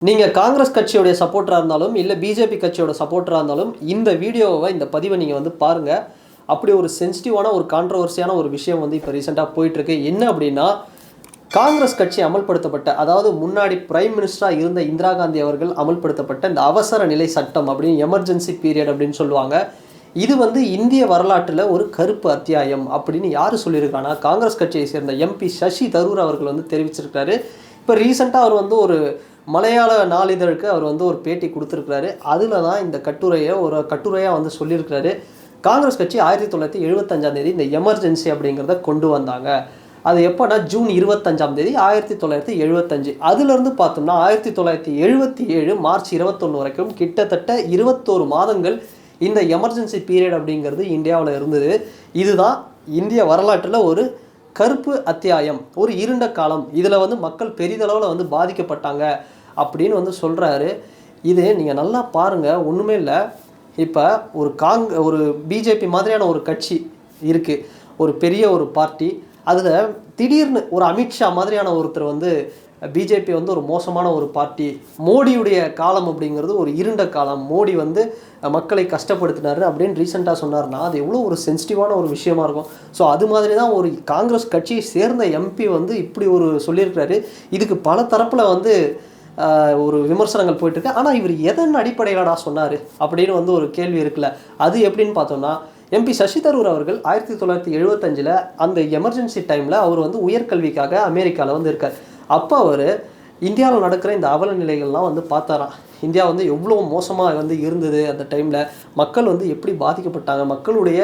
நீங்கள் காங்கிரஸ் கட்சியோடைய சப்போர்ட்டராக இருந்தாலும் இல்லை பிஜேபி கட்சியோட சப்போர்ட்டராக இருந்தாலும் இந்த வீடியோவை இந்த பதிவை நீங்கள் வந்து பாருங்கள். அப்படி ஒரு சென்சிட்டிவான ஒரு கான்ட்ரவர்சியான ஒரு விஷயம் வந்து இப்போ ரீசெண்டாக போயிட்டுருக்கு. என்ன அப்படின்னா, காங்கிரஸ் கட்சி அமல்படுத்தப்பட்ட, அதாவது முன்னாடி பிரைம் மினிஸ்டராக இருந்த இந்திரா காந்தி அவர்கள் அமல்படுத்தப்பட்ட இந்த அவசர நிலை சட்டம் அப்படின்னு எமர்ஜென்சி பீரியட் அப்படின்னு சொல்லுவாங்க. இது வந்து இந்திய வரலாற்றில் ஒரு கருப்பு அத்தியாயம் அப்படின்னு யார் சொல்லியிருக்காங்கன்னா, காங்கிரஸ் கட்சியை சேர்ந்த எம்பி சசி தரூர் அவர்கள் வந்து தெரிவிச்சிருக்காரு. இப்போ ரீசெண்டாக அவர் வந்து ஒரு மலையாள நாளிதழுக்கு அவர் வந்து ஒரு பேட்டி கொடுத்துருக்கிறாரு. அதில் தான் இந்த கட்டுரையாக வந்து சொல்லியிருக்கிறாரு. காங்கிரஸ் கட்சி 1975 இந்த எமர்ஜென்சி அப்படிங்கிறத கொண்டு வந்தாங்க. அது எப்போனா ஜூன் 25 1975. அதுலேருந்து பார்த்தோம்னா 1977 மார்ச் 21 வரைக்கும் கிட்டத்தட்ட 21 மாதங்கள் இந்த எமர்ஜென்சி பீரியட் அப்படிங்கிறது இந்தியாவில் இருந்தது. இதுதான் இந்திய வரலாற்றில் ஒரு கருப்பு அத்தியாயம், ஒரு இருண்ட காலம். இதில் வந்து மக்கள் பெரிதளவில் வந்து பாதிக்கப்பட்டாங்க அப்படின்னு வந்து சொல்கிறாரு. இது நீங்கள் நல்லா பாருங்கள், ஒன்றுமே இல்லை. இப்போ ஒரு பிஜேபி மாதிரியான ஒரு கட்சி இருக்குது, ஒரு பெரிய ஒரு பார்ட்டி. அதில் திடீர்னு ஒரு அமித்ஷா மாதிரியான ஒருத்தர் வந்து பிஜேபி வந்து ஒரு மோசமான ஒரு பார்ட்டி, மோடியுடைய காலம் அப்படிங்கிறது ஒரு இருண்ட காலம், மோடி வந்து மக்களை கஷ்டப்படுத்தினார் அப்படின்னு ரீசெண்டாக சொன்னார்னா அது எவ்வளோ ஒரு சென்சிட்டிவான ஒரு விஷயமா இருக்கும். ஸோ அது மாதிரி தான் ஒரு காங்கிரஸ் கட்சியை சேர்ந்த எம்பி வந்து இப்படி ஒரு சொல்லியிருக்கிறாரு. இதுக்கு பல தரப்பில் வந்து ஒரு விமர்சனங்கள் போயிட்டுருக்கு. ஆனால் இவர் எதன் அடிப்படையிலடா சொன்னார் அப்படின்னு வந்து ஒரு கேள்வி இருக்குல்ல. அது எப்படின்னு பார்த்தோம்னா, எம்பி சசி தரூர் அவர்கள் 1975 அந்த எமர்ஜென்சி டைமில் அவர் வந்து உயர்கல்விக்காக அமெரிக்காவில் வந்து இருக்கார். அப்போ அவர் இந்தியாவில் நடக்கிற இந்த அவல நிலைகள்லாம் வந்து பார்த்தாராம். இந்தியா வந்து எவ்வளோ மோசமாக வந்து இருந்தது அந்த டைமில், மக்கள் வந்து எப்படி பாதிக்கப்பட்டாங்க, மக்களுடைய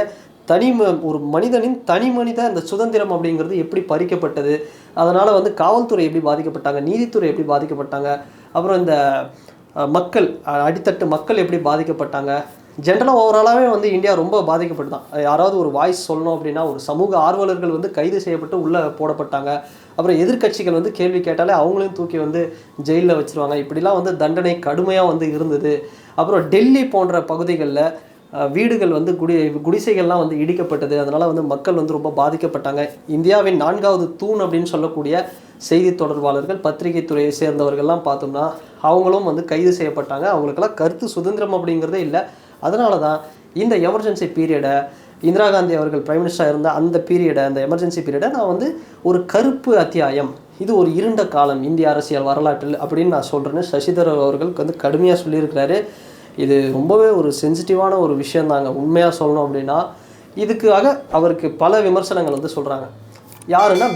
ஒரு மனிதனின் தனி மனித அந்த சுதந்திரம் அப்படிங்கிறது எப்படி பறிக்கப்பட்டது, அதனால் வந்து காவல்துறை எப்படி பாதிக்கப்பட்டாங்க, நீதித்துறை எப்படி பாதிக்கப்பட்டாங்க, அப்புறம் இந்த மக்கள் அடித்தட்டு மக்கள் எப்படி பாதிக்கப்பட்டாங்க, ஜென்ரலாக ஓவராலாகவே வந்து இந்தியா ரொம்ப பாதிக்கப்பட்டு தான். யாராவது ஒரு வாய்ஸ் சொல்லணும் அப்படின்னா ஒரு சமூக ஆர்வலர்கள் வந்து கைது செய்யப்பட்டு உள்ளே போடப்பட்டாங்க. அப்புறம் எதிர்கட்சிகள் வந்து கேள்வி கேட்டாலே அவங்களையும் தூக்கி வந்து ஜெயிலில் வச்சுருவாங்க. இப்படிலாம் வந்து தண்டனை கடுமையாக வந்து இருந்தது. அப்புறம் டெல்லி போன்ற பகுதிகளில் வீடுகள் வந்து குடிசைகள்லாம் வந்து இடிக்கப்பட்டது. அதனால் வந்து மக்கள் வந்து ரொம்ப பாதிக்கப்பட்டாங்க. இந்தியாவின் 4வது தூண் அப்படின்னு சொல்லக்கூடிய செய்தி தொடர்பாளர்கள், பத்திரிகை துறையை சேர்ந்தவர்கள்லாம் பார்த்தோம்னா அவங்களும் வந்து கைது செய்யப்பட்டாங்க. அவங்களுக்கெல்லாம் கருத்து சுதந்திரம் அப்படிங்கிறதே இல்லை. அதனால தான் இந்த எமர்ஜென்சி பீரியடை, இந்திரா காந்தி அவர்கள் பிரைம் மினிஸ்டராக இருந்த அந்த பீரியடை, அந்த எமர்ஜென்சி பீரியடை நான் வந்து ஒரு கருப்பு அத்தியாயம், இது ஒரு இருண்ட காலம் இந்திய அரசியல் வரலாற்றில் அப்படின்னு நான் சொல்கிறேன்னு சசி தரூர் அவர்களுக்கு வந்து கடுமையாக சொல்லியிருக்கிறாரு. இது ரொம்பவே ஒரு சென்சிட்டிவான ஒரு விஷயந்தாங்க. உண்மையாக சொல்லணும் அப்படின்னா இதுக்காக அவருக்கு பல விமர்சனங்கள் வந்து சொல்கிறாங்க. யாருன்னா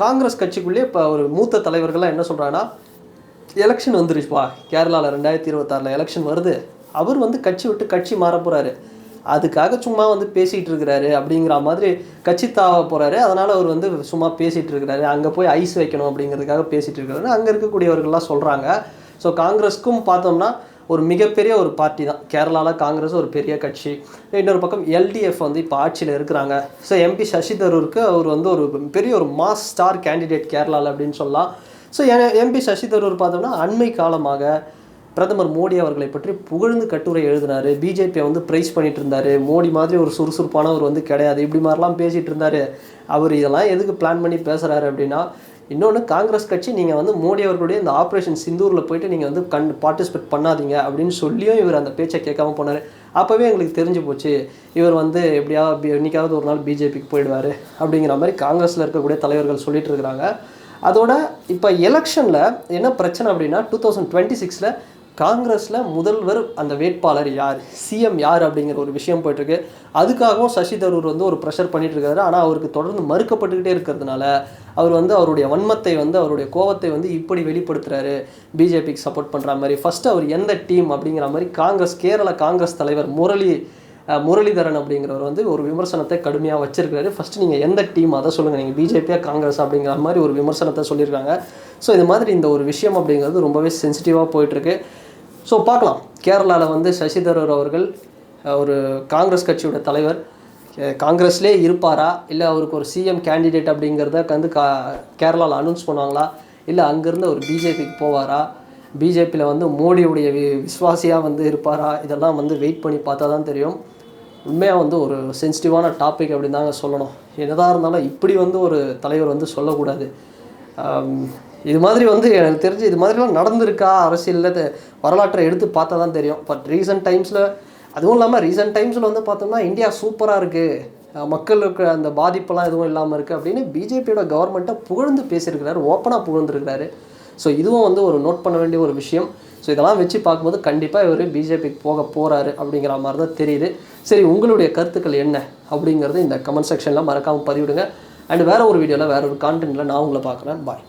காங்கிரஸ் கட்சிக்குள்ளேயே இப்போ ஒரு மூத்த தலைவர்கள்லாம் என்ன சொல்கிறாங்கன்னா, எலெக்ஷன் வந்துருச்சுப்பா, கேரளாவில் 2026 எலெக்ஷன் வருது, அவர் வந்து கட்சி விட்டு கட்சி மாற போகிறாரு, அதுக்காக சும்மா வந்து பேசிகிட்டு இருக்கிறாரு அப்படிங்கிற மாதிரி கட்சி தாவ போகிறாரு, அதனால் அவர் வந்து சும்மா பேசிகிட்டு இருக்கிறாரு, அங்கே போய் ஐஸ் வைக்கணும் அப்படிங்கிறதுக்காக பேசிகிட்டு இருக்கிறாரு அங்கே இருக்கக்கூடியவர்கள்லாம் சொல்கிறாங்க. ஸோ காங்கிரஸ்க்கும் பார்த்தோம்னா ஒரு மிகப்பெரிய ஒரு பார்ட்டி தான் கேரளாவில். காங்கிரஸ் ஒரு பெரிய கட்சி. இன்னொரு பக்கம் எல்டிஎஃப் வந்து இப்போ ஆட்சியில் இருக்கிறாங்க. ஸோ எம்பி சசி தரூருக்கு அவர் வந்து ஒரு பெரிய ஒரு மாஸ் ஸ்டார் கேண்டிடேட் கேரளாவில் அப்படின்னு சொல்லலாம். ஸோ எம்பி சசி தரூர் பார்த்தோம்னா அண்மை காலமாக பிரதமர் மோடி அவர்களை பற்றி புகழ்ந்து கட்டுரை எழுதினார். பிஜேபியை வந்து ப்ரைஸ் பண்ணிட்டு இருந்தார். மோடி மாதிரி ஒரு சுறுசுறுப்பானவர் வந்து கிடையாது, இப்படி மாதிரிலாம் பேசிகிட்டு இருந்தார். அவர் இதெல்லாம் எதுக்கு பிளான் பண்ணி பேசுகிறாரு அப்படின்னா, இன்னொன்று காங்கிரஸ் கட்சி நீங்கள் வந்து மோடி அவர்களுடைய இந்த ஆப்ரேஷன் சிந்தூரில் போயிட்டு நீங்கள் வந்து பார்ட்டிசிபேட் பண்ணாதீங்க அப்படின்னு சொல்லியும் இவர் அந்த பேச்சை கேட்காம போனார். அப்போவே எங்களுக்கு தெரிஞ்சு போச்சு இவர் வந்து எப்படியாவது என்றைக்காவது ஒரு நாள் பிஜேபிக்கு போயிடுவார் அப்படிங்கிற மாதிரி காங்கிரஸில் இருக்கக்கூடிய தலைவர்கள் சொல்லிட்டு இருக்கிறாங்க. அதோட இப்போ எலெக்ஷனில் என்ன பிரச்சனை அப்படின்னா, 2026 காங்கிரஸில் முதல்வர் அந்த வேட்பாளர் யார், சிஎம் யார் அப்படிங்கிற ஒரு விஷயம் போயிட்டுருக்கு. அதுக்காகவும் சசி தரூர் வந்து ஒரு ப்ரெஷர் பண்ணிகிட்டு இருக்காரு. ஆனால் அவருக்கு தொடர்ந்து மறுக்கப்பட்டுக்கிட்டே இருக்கிறதுனால அவர் வந்து அவருடைய வன்மத்தை வந்து, அவருடைய கோபத்தை வந்து இப்படி வெளிப்படுத்துகிறாரு, பிஜேபிக்கு சப்போர்ட் பண்ணுற மாதிரி. ஃபஸ்ட்டு அவர் எந்த டீம் அப்படிங்கிற மாதிரி கேரள காங்கிரஸ் தலைவர் முரளிதரன் அப்படிங்கிறவர் வந்து ஒரு விமர்சனத்தை கடுமையாக வச்சிருக்காரு. ஃபஸ்ட்டு நீங்கள் எந்த டீம் அதை சொல்லுங்கள், நீங்கள் பிஜேபியா காங்கிரஸ் அப்படிங்கிற மாதிரி ஒரு விமர்சனத்தை சொல்லியிருக்காங்க. ஸோ இது மாதிரி இந்த ஒரு விஷயம் அப்படிங்கிறது ரொம்பவே சென்சிட்டிவாக போயிட்டுருக்கு. ஸோ பார்க்கலாம், கேரளாவில் வந்து சசி தரூர் அவர்கள் ஒரு காங்கிரஸ் கட்சியோட தலைவர் காங்கிரஸ்லேயே இருப்பாரா, இல்லை அவருக்கு ஒரு சிஎம் கேண்டிடேட் அப்படிங்கிறத வந்து கேரளாவில் அனௌன்ஸ் பண்ணுவாங்களா, இல்லை அங்கேருந்து அவர் பிஜேபிக்கு போவாரா, பிஜேபியில் வந்து மோடியுடைய விஸ்வாசியாக வந்து இருப்பாரா, இதெல்லாம் வந்து வெயிட் பண்ணி பார்த்தா தான் தெரியும். உண்மையாக வந்து ஒரு சென்சிட்டிவான டாபிக் அப்படின்னு தாங்க சொல்லணும். என்னதான் இருந்தாலும் இப்படி வந்து ஒரு தலைவர் வந்து சொல்லக்கூடாது. இது மாதிரி வந்து எனக்கு தெரிஞ்சு இது மாதிரிலாம் நடந்திருக்கா அரசியலில் வரலாற்றை எடுத்து பார்த்தா தான் தெரியும். பட் ரீசெண்ட் டைம்ஸில், அதுவும் இல்லாமல் ரீசெண்ட் டைம்ஸில் வந்து பார்த்தோம்னா இந்தியா சூப்பராக இருக்குது, மக்களுக்கு அந்த பாதிப்பெல்லாம் எதுவும் இல்லாமல் இருக்குது அப்படின்னு பிஜேபியோட கவர்மெண்ட்டை புகழ்ந்து பேசியிருக்கிறாரு, ஓப்பனாக புகழ்ந்துருக்கிறாரு. ஸோ இதுவும் வந்து ஒரு நோட் பண்ண வேண்டிய ஒரு விஷயம். ஸோ இதெல்லாம் வச்சு பார்க்கும்போது கண்டிப்பாக இவர் பிஜேபிக்கு போக போகிறாரு அப்படிங்கிற மாதிரி தான் தெரியுது. சரி, உங்களுடைய கருத்துக்கள் என்ன அப்படிங்கிறது இந்த கமெண்ட் செக்ஷனில் மறக்காமல் பதிவிடுங்க. அண்ட் வேறு ஒரு வீடியோவில் வேறு ஒரு கான்டென்ட்டில் நான் உங்களை பார்க்குறேன். பாய்.